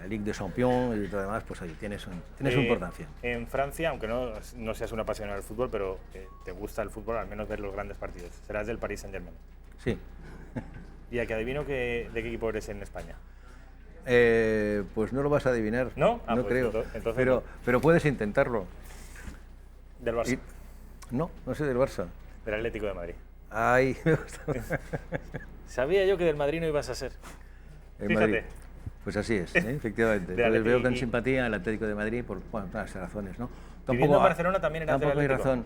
la Ligue des Champions y todo lo demás, pues ahí tiene su importancia. En Francia, aunque no seas una apasionada del fútbol, pero te gusta el fútbol, al menos ver los grandes partidos. Serás del Paris Saint-Germain. Sí. Y a que adivino de qué equipo eres en España. Pues no lo vas a adivinar. ¿No? No pues creo. Entonces pero puedes intentarlo. ¿Del Barça? No sé del Barça. Del Atlético de Madrid. Ay, me gusta. Sabía yo que del Madrid no ibas a ser. En Fíjate. Madrid. Pues así es, efectivamente. Entonces veo con simpatía al Atlético de Madrid por todas las razones, ¿no? Viviendo en Barcelona también eras del Tampoco hay Atlético. razón.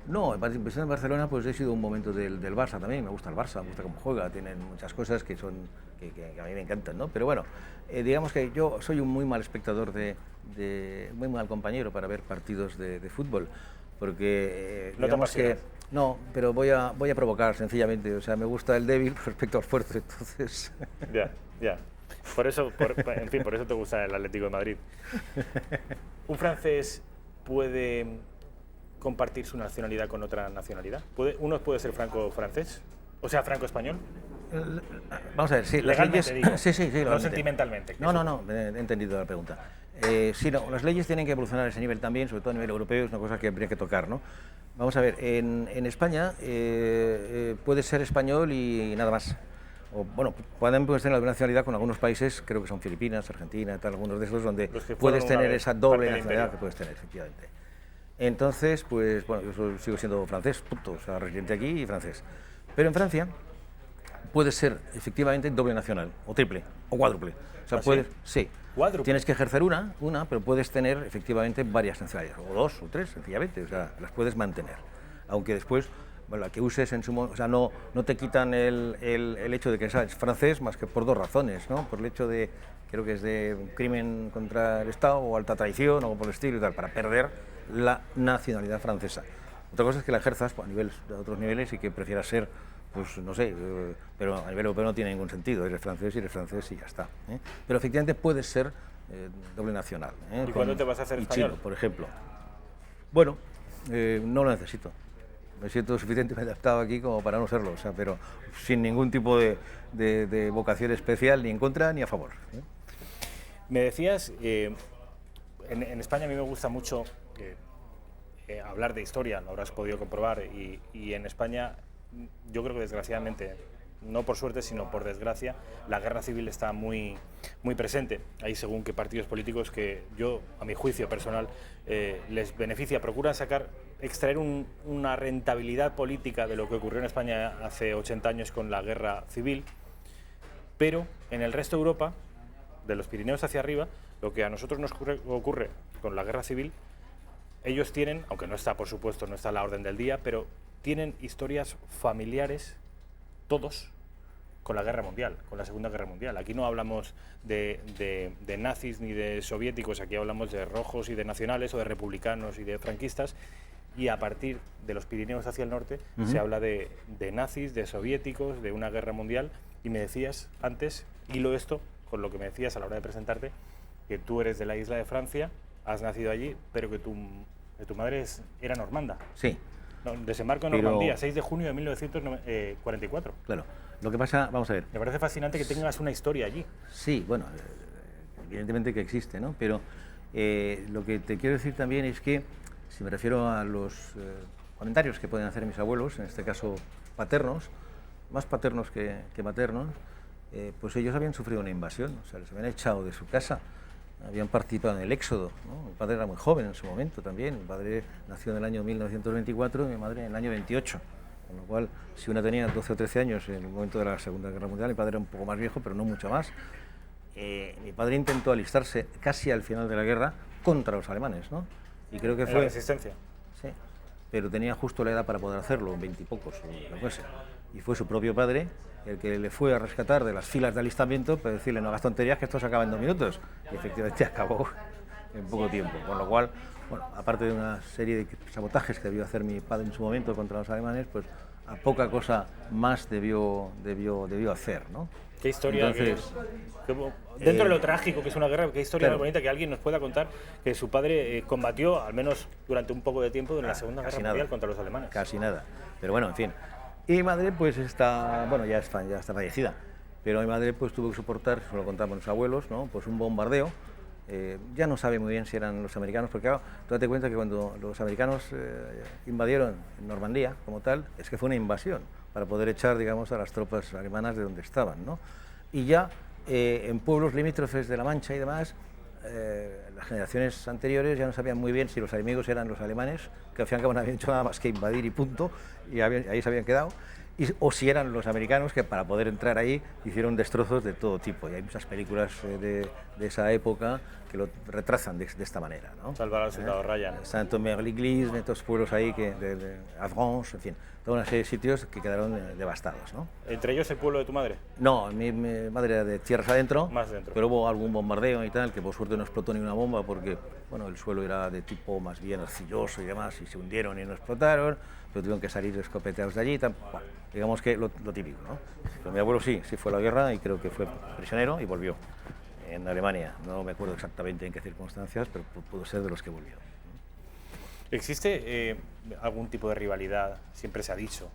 No, empecé en Barcelona, pues he sido un momento del Barça también. Me gusta el Barça, me gusta cómo juega, tienen muchas cosas que a mí me encantan, ¿no? Pero bueno, digamos que yo soy un muy mal espectador muy mal compañero para ver partidos de fútbol, porque no digamos te que no, pero voy a provocar sencillamente. O sea, me gusta el débil respecto al fuerte, entonces. Ya. Por eso te gusta el Atlético de Madrid. ¿Un francés puede compartir su nacionalidad con otra nacionalidad? ¿Uno puede ser franco-francés? O sea, franco-español. Vamos a ver, sí, las Legalmente, leyes. digo. Sí, No sentimentalmente. No, he entendido la pregunta. Sí, no, las leyes tienen que evolucionar a ese nivel también, sobre todo a nivel europeo, es una cosa que habría que tocar, ¿no? Vamos a ver, en España puede ser español y nada más. O, bueno, pueden tener alguna nacionalidad con algunos países, creo que son Filipinas, Argentina, tal, algunos de esos donde puedes tener esa doble nacionalidad que puedes tener, efectivamente. Entonces, pues, bueno, yo sigo siendo francés, punto, o sea, residente aquí y francés. Pero en Francia puede ser efectivamente doble nacional, o triple, o cuádruple. O sea, puedes, sí. ¿Cuádruple? Tienes que ejercer una, pero puedes tener efectivamente varias nacionalidades, o dos, o tres, sencillamente, o sea, las puedes mantener. Aunque después, bueno, la que uses en su momento, o sea, no te quitan el hecho de que seas francés más que por dos razones, ¿no? Por el hecho de, creo que es de un crimen contra el Estado o alta traición o por el estilo y tal, para perder la nacionalidad francesa. Otra cosa es que la ejerzas pues, a otros niveles y que prefieras ser, pues no sé, pero a nivel europeo no tiene ningún sentido, eres francés y ya está. Pero efectivamente puedes ser doble nacional. ¿Y cuándo te vas a hacer español? Chino, por ejemplo. Bueno, no lo necesito. Me siento suficientemente adaptado aquí como para no serlo, o sea, pero sin ningún tipo de vocación especial, ni en contra ni a favor. Me decías, en España a mí me gusta mucho hablar de historia, lo habrás podido comprobar, y en España yo creo que desgraciadamente, no por suerte sino por desgracia, la guerra civil está muy presente. Hay según qué partidos políticos que yo, a mi juicio personal, les beneficia, procuran extraer una rentabilidad política de lo que ocurrió en España hace 80 años con la guerra civil, pero en el resto de Europa, de los Pirineos hacia arriba, lo que a nosotros nos ocurre con la guerra civil, ellos tienen, aunque no está, por supuesto, no está a la orden del día, pero tienen historias familiares, todos, con la guerra mundial, con la Segunda Guerra Mundial. Aquí no hablamos de nazis ni de soviéticos, aquí hablamos de rojos y de nacionales, o de republicanos y de franquistas, y a partir de los Pirineos hacia el norte se habla de nazis, de soviéticos, de una guerra mundial, y me decías antes, hilo esto con lo que me decías a la hora de presentarte, que tú eres de la isla de Francia, has nacido allí, pero que tu madre era normanda. Sí. No, desembarco en Normandía, 6 de junio de 1944. Claro. Lo que pasa, vamos a ver. Me parece fascinante que tengas una historia allí. Sí, bueno, evidentemente que existe, ¿no? Pero lo que te quiero decir también es que, si me refiero a los comentarios que pueden hacer mis abuelos, en este caso paternos, más paternos que maternos, pues ellos habían sufrido una invasión, o sea, les habían echado de su casa, habían participado en el éxodo, ¿no? Mi padre era muy joven en su momento también, mi padre nació en el año 1924 y mi madre en el año 28, con lo cual, si una tenía 12 o 13 años en el momento de la Segunda Guerra Mundial, mi padre era un poco más viejo, pero no mucho más. Mi padre intentó alistarse casi al final de la guerra contra los alemanes, ¿no? Y creo que fue... ¿La resistencia? Sí, pero tenía justo la edad para poder hacerlo, 20 y pocos, o lo que fuese. Y fue su propio padre el que le fue a rescatar de las filas de alistamiento para decirle: no hagas tonterías, que esto se acaba en 2 minutos. Y efectivamente acabó en poco tiempo. Con lo cual, bueno, aparte de una serie de sabotajes que debió hacer mi padre en su momento contra los alemanes, pues a poca cosa más debió hacer, ¿no? Qué historia. Entonces, dentro de lo trágico que es una guerra, qué historia claro, más bonita que alguien nos pueda contar que su padre combatió, al menos durante un poco de tiempo, en la Segunda Guerra Mundial contra los alemanes. Casi nada. Pero bueno, en fin. Y mi madre pues está, bueno, ya está fallecida, pero mi madre pues tuvo que soportar, se lo contaban los abuelos, ¿no? Pues un bombardeo. Ya no sabe muy bien si eran los americanos, porque claro, tú date cuenta que cuando los americanos invadieron Normandía como tal, es que fue una invasión para poder echar, digamos, a las tropas alemanas de donde estaban, ¿no? Y ya en pueblos limítrofes de La Mancha y demás, las generaciones anteriores ya no sabían muy bien si los enemigos eran los alemanes, que al fin y al cabo no habían hecho nada más que invadir y punto, y ahí se habían quedado, o si eran los americanos, que para poder entrar ahí hicieron destrozos de todo tipo. Y hay muchas películas de esa época que lo retrasan de esta manera, ¿no? Salvar al soldado Ryan. Saint-Omer-l'Église, de estos pueblos ahí, de Avranches, en fin, toda una serie de sitios que quedaron devastados, ¿no? ¿Entre ellos el pueblo de tu madre? No, mi madre era de tierras adentro, más dentro, pero hubo algún bombardeo y tal, que por suerte no explotó ni una bomba, porque bueno, el suelo era de tipo más bien arcilloso y demás, y se hundieron y no explotaron, pero tuvieron que salir escopeteados de allí, bueno, digamos que lo típico, ¿no? Pero mi abuelo sí fue a la guerra y creo que fue prisionero y volvió en Alemania. No me acuerdo exactamente en qué circunstancias, pero pudo ser de los que volvió. ¿Existe algún tipo de rivalidad, siempre se ha dicho,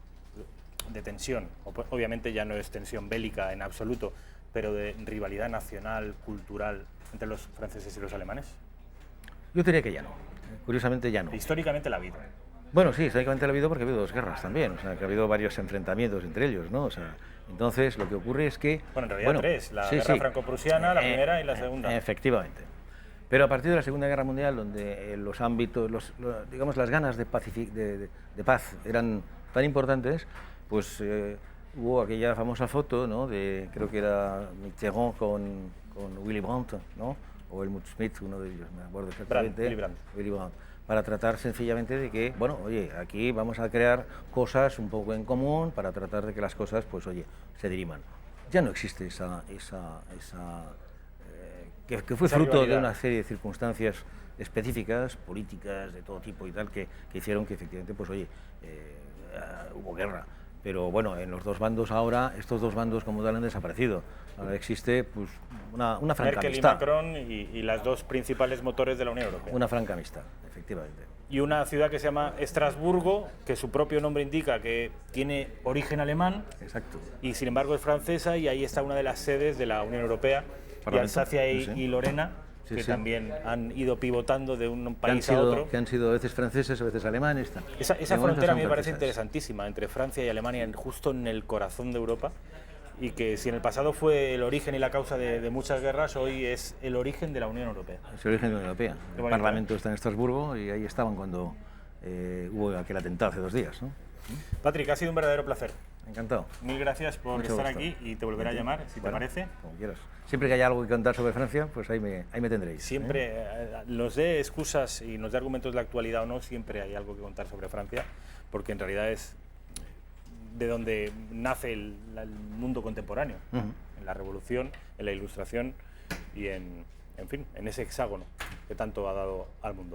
de tensión? Obviamente ya no es tensión bélica en absoluto, pero de rivalidad nacional, cultural, entre los franceses y los alemanes? Yo diría que ya no. Curiosamente ya no. Históricamente la ha habido. Bueno, sí, históricamente la ha habido porque ha habido 2 guerras también, o sea, que ha habido varios enfrentamientos entre ellos, ¿no? O sea, entonces lo que ocurre es que... Bueno, en realidad 3, la guerra franco-prusiana, la primera y la segunda. Efectivamente. Pero a partir de la Segunda Guerra Mundial, donde los ámbitos, digamos, las ganas de paz eran tan importantes, pues hubo aquella famosa foto, ¿no? De, creo que era Mitterrand con Willy Brandt, ¿no? O Helmut Schmidt, uno de ellos, me acuerdo exactamente. Willy Brandt. Para tratar sencillamente de que, bueno, oye, aquí vamos a crear cosas un poco en común para tratar de que las cosas, pues oye, se diriman. Ya no existe que fue fruto de una serie de circunstancias específicas, políticas, de todo tipo y tal, que hicieron que efectivamente, pues oye, hubo guerra. Pero bueno, en los 2 bandos ahora, estos 2 bandos como tal han desaparecido. Ahora existe pues una franca Merkel amistad. Merkel y Macron y las 2 principales motores de la Unión Europea. Una franca amistad, efectivamente. Y una ciudad que se llama Estrasburgo, que su propio nombre indica que tiene origen alemán. Exacto. Y sin embargo es francesa, y ahí está una de las sedes de la Unión Europea, y Alsacia y Lorena, que también han ido pivotando de un país a otro. Que han sido a veces franceses, a veces alemanes. Esa frontera a mí me parece interesantísima, entre Francia y Alemania, justo en el corazón de Europa, y que si en el pasado fue el origen y la causa de muchas guerras, hoy es el origen de la Unión Europea. Es el origen de la Unión Europea. El Parlamento está en Estrasburgo y ahí estaban cuando hubo aquel atentado hace 2 días, ¿no? Patrick, ha sido un verdadero placer. Encantado. Mil gracias por estar aquí, y te volveré a llamar, si te parece. Como quieras. Siempre que haya algo que contar sobre Francia, pues ahí me tendréis. Siempre, nos dé excusas y nos dé argumentos de la actualidad o no, siempre hay algo que contar sobre Francia, porque en realidad es de donde nace el mundo contemporáneo, en la Revolución, en la Ilustración y en fin, en ese hexágono que tanto ha dado al mundo.